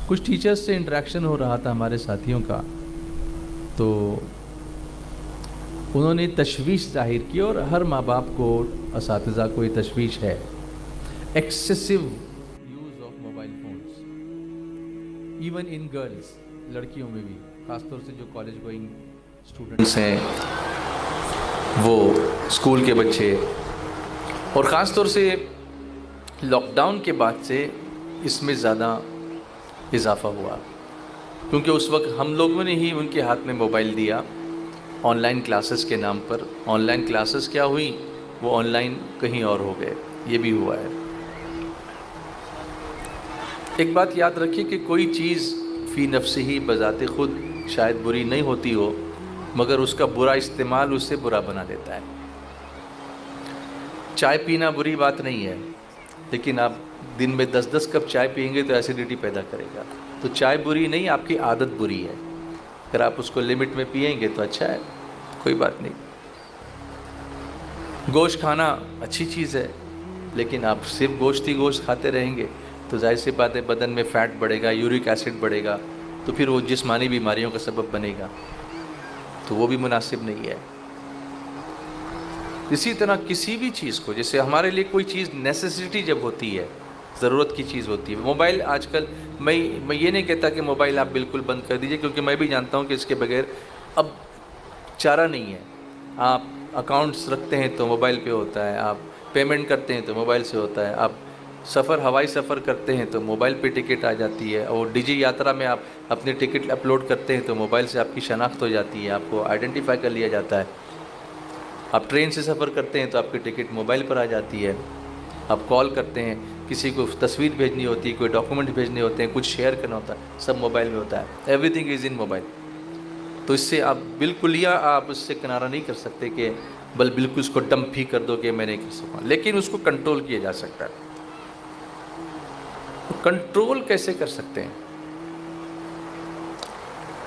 کچھ ٹیچرز سے انٹریکشن ہو رہا تھا ہمارے ساتھیوں کا، تو انہوں نے تشویش ظاہر کی، اور ہر ماں باپ کو، اساتذہ کو یہ تشویش ہے، excessive use of mobile phones, even in girls, لڑکیوں میں بھی، خاص طور سے جو کالج گوئنگ اسٹوڈنٹس ہیں، وہ اسکول کے بچے، اور خاص طور سے لاک ڈاؤن کے بعد سے اس میں زیادہ اضافہ ہوا، کیونکہ اس وقت ہم لوگوں نے ہی ان کے ہاتھ میں موبائل دیا آن لائن کلاسز کے نام پر۔ آن لائن کلاسز کیا ہوئی، وہ آن لائن کہیں اور ہو گئے، یہ بھی ہوا ہے۔ ایک بات یاد رکھیے کہ کوئی چیز فی نفس ہی بذات خود شاید بری نہیں ہوتی ہو، مگر اس کا برا استعمال اسے برا بنا دیتا ہے۔ چائے پینا بری بات نہیں ہے، لیکن آپ دن میں 10 کپ چائے پئیں گے تو ایسیڈیٹی پیدا کرے گا۔ تو چائے بری نہیں، آپ کی عادت بری ہے۔ اگر آپ اس کو لمٹ میں پئیں گے تو اچھا ہے، کوئی بات نہیں۔ گوشت کھانا اچھی چیز ہے، لیکن آپ صرف گوشت ہی گوشت کھاتے رہیں گے تو ظاہر سی بات ہے بدن میں فیٹ بڑھے گا، یورک ایسڈ بڑھے گا، تو پھر وہ جسمانی بیماریوں کا سبب بنے گا، تو وہ بھی مناسب نہیں ہے۔ اسی طرح کسی بھی چیز کو، جیسے ہمارے لیے کوئی چیز نیسیسٹی جب ہوتی ہے، ضرورت کی چیز ہوتی ہے، موبائل آج کل میں یہ نہیں کہتا کہ موبائل آپ بالکل بند کر دیجئے، کیونکہ میں بھی جانتا ہوں کہ اس کے بغیر اب چارہ نہیں ہے۔ آپ اکاؤنٹس رکھتے ہیں تو موبائل پہ ہوتا ہے، آپ پیمنٹ کرتے ہیں تو موبائل سے ہوتا ہے، آپ ہوائی سفر کرتے ہیں تو موبائل پہ ٹکٹ آ جاتی ہے، اور ڈیجی یاترا میں آپ اپنی ٹکٹ اپلوڈ کرتے ہیں تو موبائل سے آپ کی شناخت ہو جاتی ہے، آپ کو آئیڈینٹیفائی کر لیا جاتا ہے۔ آپ ٹرین سے سفر کرتے ہیں تو آپ کی ٹکٹ موبائل پر آ جاتی ہے، آپ کال کرتے ہیں، کسی کو تصویر بھیجنی ہوتی ہے، کوئی ڈاکومنٹ بھیجنے ہوتے ہیں، کچھ شیئر کرنا ہوتا ہے، سب موبائل میں ہوتا ہے۔ Every thing is in mobile. تو اس سے آپ بالکل آپ اس سے کنارہ نہیں کر سکتے کہ بالکل اس کو ڈمپ ہی کر دو کہ میں نہیں کر سکتا، لیکن اس کو کنٹرول کیا جا سکتا ہے۔ کنٹرول کیسے کر سکتے ہیں؟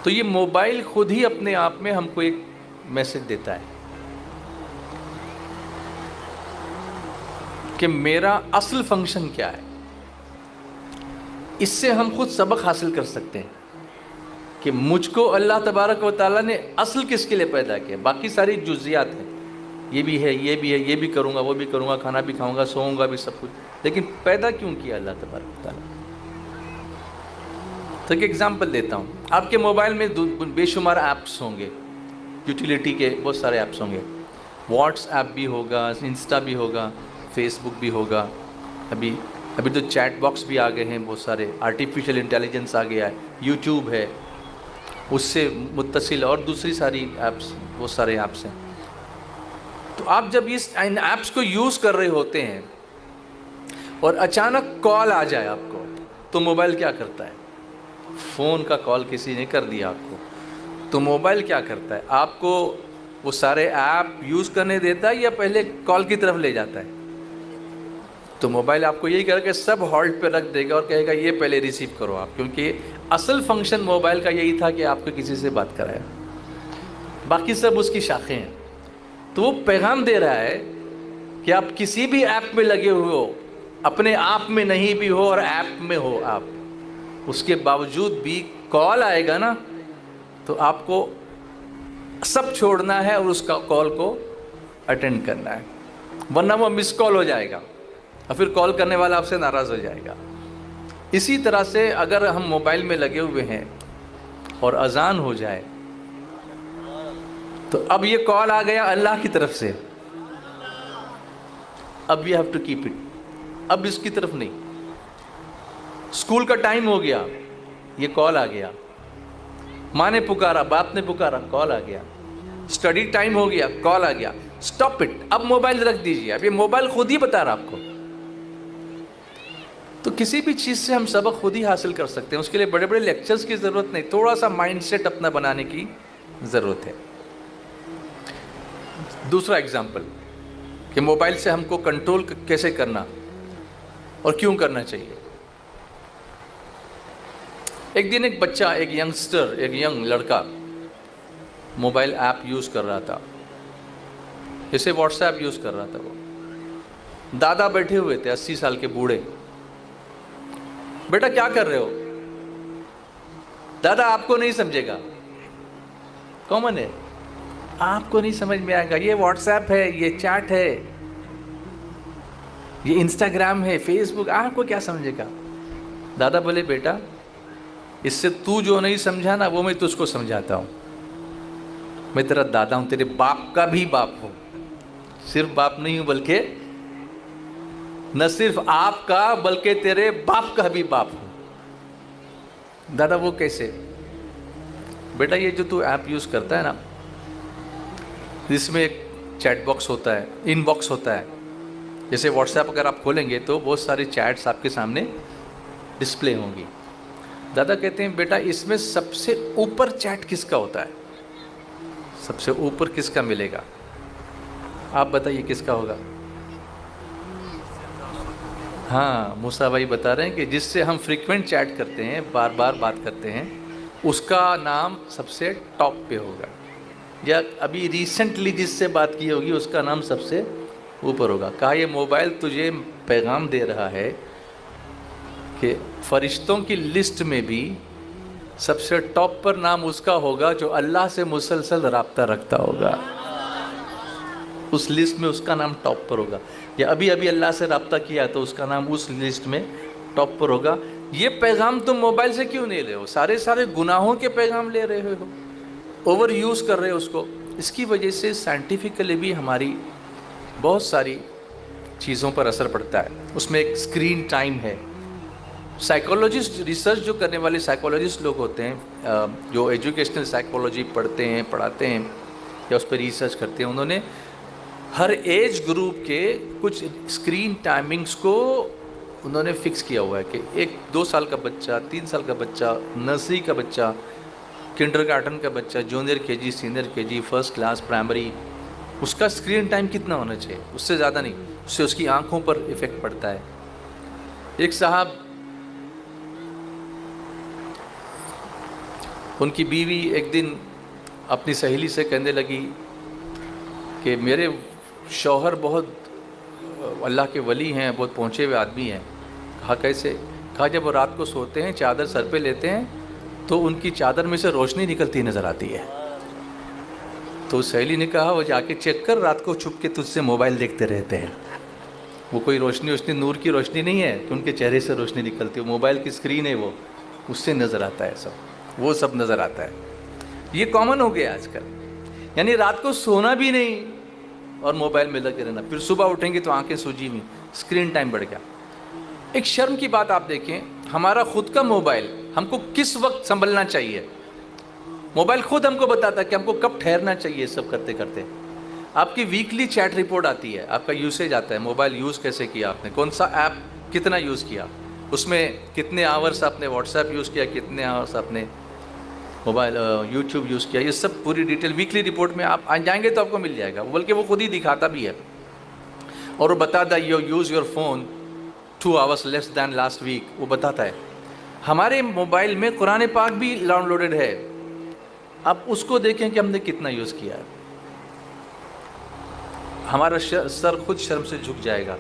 تو یہ موبائل خود ہی اپنے آپ میں ہم کو ایک میسج دیتا ہے کہ میرا اصل فنکشن کیا ہے۔ اس سے ہم خود سبق حاصل کر سکتے ہیں کہ مجھ کو اللہ تبارک و تعالیٰ نے اصل کس کے لیے پیدا کیا۔ باقی ساری جزیات ہیں، یہ بھی ہے، یہ بھی ہے، یہ بھی کروں گا، وہ بھی کروں گا، کھانا بھی کھاؤں گا، سوؤں گا بھی، سب کچھ، لیکن پیدا کیوں کیا اللہ تبارک و تعالیٰ؟ تو ایک ایگزامپل دیتا ہوں۔ آپ کے موبائل میں بے شمار ایپس ہوں گے، یوٹیلیٹی کے بہت سارے ایپس ہوں گے، واٹس ایپ بھی ہوگا، انسٹا بھی ہوگا، فیس بک بھی ہوگا، ابھی تو چیٹ باکس بھی آ گئے ہیں بہت سارے، آرٹیفیشیل انٹیلیجنس آ گیا ہے، یوٹیوب ہے، اس سے متصل اور دوسری ساری ایپس، بہت سارے ایپس ہیں۔ تو آپ جب ان ایپس کو یوز کر رہے ہوتے ہیں اور اچانک کال آ جائے آپ کو، تو موبائل کیا کرتا ہے؟ فون کا کال کسی نے کر دیا آپ کو، تو موبائل کیا کرتا ہے؟ آپ کو وہ سارے ایپ یوز کرنے دیتا ہے یا پہلے کال کی طرف لے جاتا ہے؟ تو موبائل آپ کو یہی کرے کہ سب ہالٹ پہ رکھ دے گا اور کہے گا یہ پہلے ریسیو کرو آپ، کیونکہ اصل فنکشن موبائل کا یہی تھا کہ آپ کو کسی سے بات کرائے، باقی سب اس کی شاخیں ہیں۔ تو وہ پیغام دے رہا ہے کہ آپ کسی بھی ایپ میں لگے ہوئے ہو، اپنے آپ میں نہیں بھی ہو اور ایپ میں ہو آپ، اس کے باوجود بھی کال آئے گا نا تو آپ کو سب چھوڑنا ہے اور اس کا کال کو اٹینڈ کرنا ہے، ورنہ وہ مس کال ہو جائے گا اور پھر کال کرنے والا آپ سے ناراض ہو جائے گا۔ اسی طرح سے اگر ہم موبائل میں لگے ہوئے ہیں اور اذان ہو جائے تو اب یہ کال آ گیا اللہ کی طرف سے، اب you have to keep it, اب اس کی طرف نہیں۔ اسکول کا ٹائم ہو گیا، یہ کال آ گیا، ماں نے پکارا، باپ نے پکارا، کال آ گیا، اسٹڈی ٹائم ہو گیا، کال آ گیا، اسٹاپ اٹ، اب موبائل رکھ دیجیے، اب یہ موبائل خود ہی بتا رہا آپ کو۔ تو کسی بھی چیز سے ہم سبق خود ہی حاصل کر سکتے ہیں، اس کے لیے بڑے بڑے لیکچرز کی ضرورت نہیں، تھوڑا سا مائنڈ سیٹ اپنا بنانے کی ضرورت ہے۔ دوسرا ایگزامپل کہ موبائل سے ہم کو کنٹرول کیسے کرنا اور کیوں کرنا چاہیے۔ ایک دن ایک بچہ، ایک ینگسٹر، ایک ینگ لڑکا موبائل ایپ یوز کر رہا تھا، جیسے واٹس ایپ یوز کر رہا تھا۔ وہ دادا بیٹھے ہوئے تھے، 80 سال کے بوڑھے۔ بیٹا کیا کر رہے ہو؟ دادا آپ کو نہیں سمجھے گا، کامن ہے، آپ کو نہیں سمجھ میں آئے گا، یہ واٹس ایپ ہے، یہ چیٹ ہے، یہ انسٹاگرام ہے، فیس بک، آپ کو کیا سمجھے گا؟ دادا بولے بیٹا اس سے تو جو نہیں سمجھا نا وہ میں تجھ کو سمجھاتا ہوں، میں تیرا دادا ہوں، تیرے باپ کا بھی باپ ہوں، صرف باپ نہیں ہوں بلکہ نہ صرف آپ کا بلکہ تیرے باپ کا بھی باپ ہوں۔ دادا وہ کیسے؟ بیٹا یہ جو تو ایپ یوز کرتا ہے نا، اس میں ایک چیٹ باکس ہوتا ہے، ان باکس ہوتا ہے، جیسے واٹس ایپ اگر آپ کھولیں گے تو بہت ساری چیٹس آپ کے سامنے ڈسپلے ہوں گی۔ دادا کہتے ہیں بیٹا اس میں سب سے اوپر چیٹ کس کا ہوتا ہے؟ سب سے اوپر کس کا ملے گا؟ آپ بتائیے کس کا ہوگا؟ ہاں موسیٰ بھائی بتا رہے ہیں کہ جس سے ہم فریکوینٹ چیٹ کرتے ہیں، بار بار بات کرتے ہیں، اس کا نام سب سے ٹاپ پہ ہوگا، یا ابھی ریسنٹلی جس سے بات کی ہوگی اس کا نام سب سے اوپر ہوگا۔ کہا یہ موبائل تجھے پیغام دے رہا ہے کہ فرشتوں کی لسٹ میں بھی سب سے ٹاپ پر نام اس کا ہوگا جو اللہ سے مسلسل رابطہ رکھتا ہوگا، اس لسٹ میں اس کا نام ٹاپ پر ہوگا، یا ابھی اللہ سے رابطہ کیا تو اس کا نام اس لسٹ میں ٹاپ پر ہوگا۔ یہ پیغام تم موبائل سے کیوں نہیں لے ہو؟ سارے گناہوں کے پیغام لے رہے ہو، اوور یوز کر رہے ہو اس کو۔ اس کی وجہ سے سائنٹیفکلی بھی ہماری بہت ساری چیزوں پر اثر پڑتا ہے۔ اس میں ایک اسکرین ٹائم ہے۔ سائیکولوجسٹ، ریسرچ جو کرنے والے سائیکولوجسٹ لوگ ہوتے ہیں، جو ایجوکیشنل سائیکولوجی پڑھتے ہیں، پڑھاتے ہیں یا اس پہ ریسرچ کرتے ہیں، انہوں نے ہر ایج گروپ کے کچھ اسکرین ٹائمنگز کو انہوں نے فکس کیا ہوا ہے کہ 2 سال کا بچہ، 3 سال کا بچہ، نرسری کا بچہ، کنڈر گارٹن کا بچہ، جونیئر کے جی، سینئر کے جی، فرسٹ کلاس، پرائمری، اس کا اسکرین ٹائم کتنا ہونا چاہیے؟ اس سے زیادہ نہیں، اس سے اس کی آنکھوں پر ایفیکٹ پڑتا ہے۔ ایک صاحب، ان کی بیوی ایک دن اپنی سہیلی سے کہنے لگی کہ میرے شوہر بہت اللہ کے ولی ہیں، بہت پہنچے ہوئے آدمی ہیں۔ کہا کیسے؟ کہا جب وہ رات کو سوتے ہیں، چادر سر پہ لیتے ہیں تو ان کی چادر میں سے روشنی نکلتی نظر آتی ہے۔ تو سہیلی نے کہا وہ جا کے چیک کر، رات کو چھپ کے تجھ سے موبائل دیکھتے رہتے ہیں، وہ کوئی روشنی نور کی روشنی نہیں ہے کہ ان کے چہرے سے روشنی نکلتی ہے، موبائل کی اسکرین ہے، وہ اس سے نظر آتا ہے، وہ سب نظر آتا ہے۔ یہ کامن ہو گیا آج کل، یعنی رات کو سونا بھی نہیں اور موبائل میں لگے رہنا، پھر صبح اٹھیں گے تو آنکھیں سوجی ہوئی، اسکرین ٹائم بڑھ گیا۔ ایک شرم کی بات آپ دیکھیں، ہمارا خود کا موبائل ہم کو کس وقت سنبھلنا چاہیے؟ موبائل خود ہم کو بتاتا ہے کہ ہم کو کب ٹھہرنا چاہیے سب کرتے کرتے۔ آپ کی ویکلی چیٹ رپورٹ آتی ہے، آپ کا یوسیج آتا ہے، موبائل یوز کیسے کیا آپ نے، کون سا ایپ کتنا یوز کیا، اس میں کتنے آورس آپ نے واٹس ایپ یوز کیا، کتنے آورس آپ نے موبائل یوٹیوب یوز کیا، یہ سب پوری ڈیٹیل ویکلی رپورٹ میں آپ جائیں گے تو آپ کو مل جائے گا، بلکہ وہ خود ہی دکھاتا بھی ہے، اور وہ بتاتا ہے you use your phone 2 hours less than last week, وہ بتاتا ہے۔ ہمارے موبائل میں قرآن پاک بھی ڈاؤن لوڈڈ ہے، آپ اس کو دیکھیں کہ ہم نے کتنا یوز کیا ہے۔ ہمارا سر خود شرم سے جھک جائے گا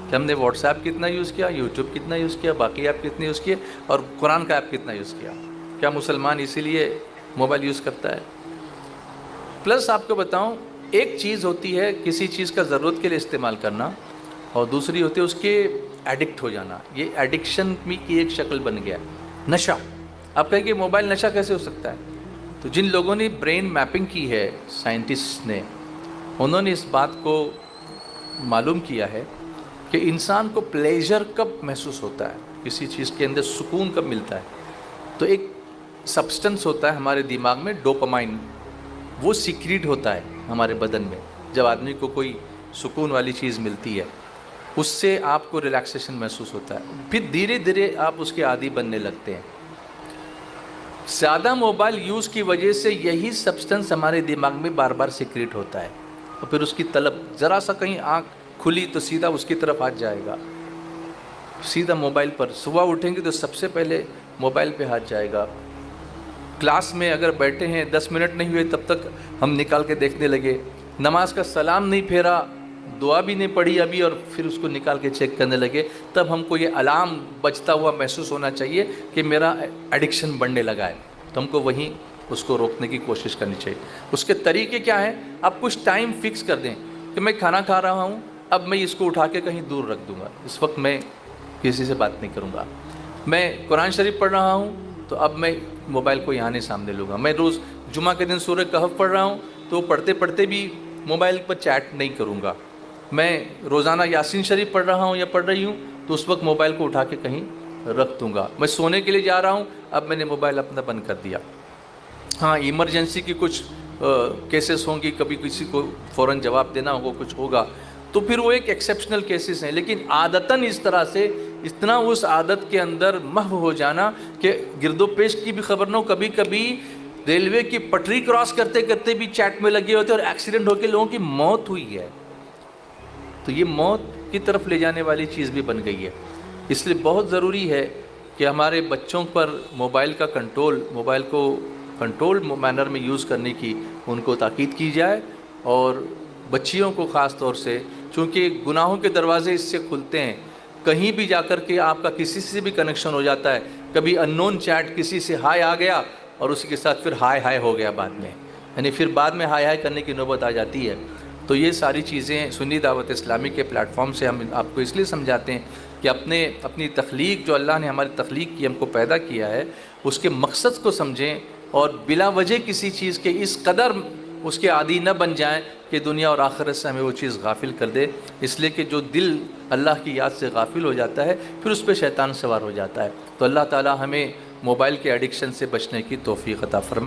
کہ ہم نے واٹس ایپ کتنا یوز کیا، یوٹیوب کتنا یوز کیا، باقی ایپ کتنے یوز کیے، اور قرآن کا ایپ کتنا یوز کیا۔ کیا مسلمان اسی لیے موبائل یوز کرتا ہے؟ پلس آپ کو بتاؤں، ایک چیز ہوتی ہے کسی چیز کا ضرورت کے لیے استعمال کرنا، اور دوسری ہوتی ہے اس کے ایڈکٹ ہو جانا۔ یہ ایڈکشن کی ایک شکل بن گیا ہے، نشہ۔ آپ کہیں کہ موبائل نشہ کیسے ہو سکتا ہے؟ تو جن لوگوں نے برین میپنگ کی ہے، سائنٹسٹ نے، انہوں نے اس بات کو معلوم کیا ہے کہ انسان کو پلیجر کب محسوس ہوتا ہے، کسی چیز کے اندر سکون کب ملتا ہے، تو ایک سبسٹنس ہوتا ہے ہمارے دماغ میں، ڈوپامائن، وہ سیکریٹ ہوتا ہے ہمارے بدن میں جب آدمی کو کوئی سکون والی چیز ملتی ہے، اس سے آپ کو ریلیکسیشن محسوس ہوتا ہے، پھر دھیرے دھیرے آپ اس کے عادی بننے لگتے ہیں۔ زیادہ موبائل یوز کی وجہ سے یہی سبسٹنس ہمارے دماغ میں بار بار سیکریٹ ہوتا ہے، اور پھر اس کی طلب، ذرا سا کہیں آنکھ کھلی تو سیدھا اس کی طرف ہاتھ جائے گا، سیدھا موبائل پر۔ صبح اٹھیں گے تو سب سے پہلے موبائل پہ ہاتھ جائے گا۔ کلاس میں اگر بیٹھے ہیں 10 منٹ نہیں ہوئے تب تک ہم نکال کے دیکھنے لگے، نماز کا سلام نہیں پھیرا، دعا بھی نہیں پڑھی ابھی، اور پھر اس کو نکال کے چیک کرنے لگے، تب ہم کو یہ الارم بجتا ہوا محسوس ہونا چاہیے کہ میرا ایڈکشن بڑھنے لگا ہے۔ تو ہم کو وہیں اس کو روکنے کی کوشش کرنی چاہیے. اس کے طریقے کیا ہیں؟ آپ کچھ ٹائم فکس کر دیں کہ میں کھانا کھا رہا ہوں، اب میں اس کو اٹھا کے کہیں دور رکھ دوں گا، اس وقت میں کسی سے بات نہیں کروں گا. میں قرآن شریف پڑھ رہا ہوں تو اب میں موبائل کو یہاں نہیں سامنے لوں گا. میں روز جمعہ کے دن سورہ کہف پڑھ رہا ہوں تو پڑھتے پڑھتے بھی موبائل پر چیٹ نہیں کروں گا. میں روزانہ یاسین شریف پڑھ رہا ہوں یا پڑھ رہی ہوں تو اس وقت موبائل کو اٹھا کے کہیں رکھ دوں گا. میں سونے کے لیے جا رہا ہوں، اب میں نے موبائل اپنا بند کر دیا. ہاں ایمرجنسی کی کچھ کیسز ہوں گی، کبھی کسی کو فوراً جواب دینا ہوگا، کچھ ہوگا تو پھر وہ ایک ایکسیپشنل کیسز ہیں. لیکن عادتاً اس طرح سے اتنا اس عادت کے اندر محو ہو جانا کہ گرد و پیش کی بھی خبر نہ ہو. کبھی کبھی ریلوے کی پٹری کراس کرتے کرتے بھی چیٹ میں لگے ہوتے اور ایکسیڈنٹ ہو کے لوگوں کی موت ہوئی ہے. تو یہ موت کی طرف لے جانے والی چیز بھی بن گئی ہے. اس لیے بہت ضروری ہے کہ ہمارے بچوں پر موبائل کا موبائل کو کنٹرول مینر میں یوز کرنے کی ان کو تاکید کی جائے. اور بچیوں کو خاص طور سے، چونکہ گناہوں کے دروازے اس سے کھلتے ہیں. کہیں بھی جا کر کے آپ کا کسی سے بھی کنیکشن ہو جاتا ہے. کبھی ان نون چیٹ کسی سے ہائے آ گیا اور اسی کے ساتھ پھر ہائے ہو گیا بعد میں، یعنی پھر بعد میں ہائے کرنے کی نوبت آ جاتی ہے. تو یہ ساری چیزیں سنی دعوت اسلامی کے پلیٹ فارم سے ہم آپ کو اس لیے سمجھاتے ہیں کہ اپنی تخلیق، جو اللہ نے ہماری تخلیق کی، ہم کو پیدا کیا ہے، اس کے مقصد کو سمجھیں اور بلا وجہ کسی چیز کے اس قدر اس کے عادی نہ بن جائیں کہ دنیا اور آخرت سے ہمیں وہ چیز غافل کر دے. اس لیے کہ جو دل اللہ کی یاد سے غافل ہو جاتا ہے پھر اس پہ شیطان سوار ہو جاتا ہے. تو اللہ تعالی ہمیں موبائل کے ایڈکشن سے بچنے کی توفیق عطا فرمائے.